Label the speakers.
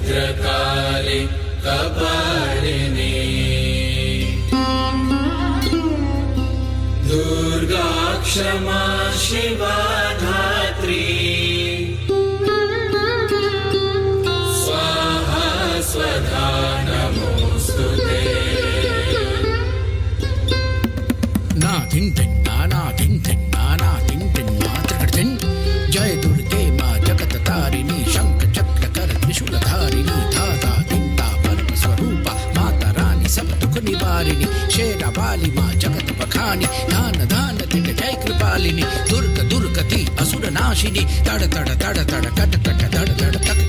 Speaker 1: भद्रकाली कपालिनी दुर्गा क्षमा शिवा धात्री स्वाहा स्वधा नमोस्तुते
Speaker 2: ना धिंधिन्ना ना धिंधिन्ना ना धिंधिन्ना त्रिकटिन जय दुर्गे माँ जगत तारिणी शंख चक्र कर त्रिशूलधारिणी धाता धिंता परम स्वरूपा माता रानी सब दुख निवारिणी शेरा वाली माँ जगत बखानी दान दान दिन जय कृपालिनी दुर्ग दुर्गति असुर नाशिनी तड़ तड़ तड़ तड़ कट कट धड़ धड़ तक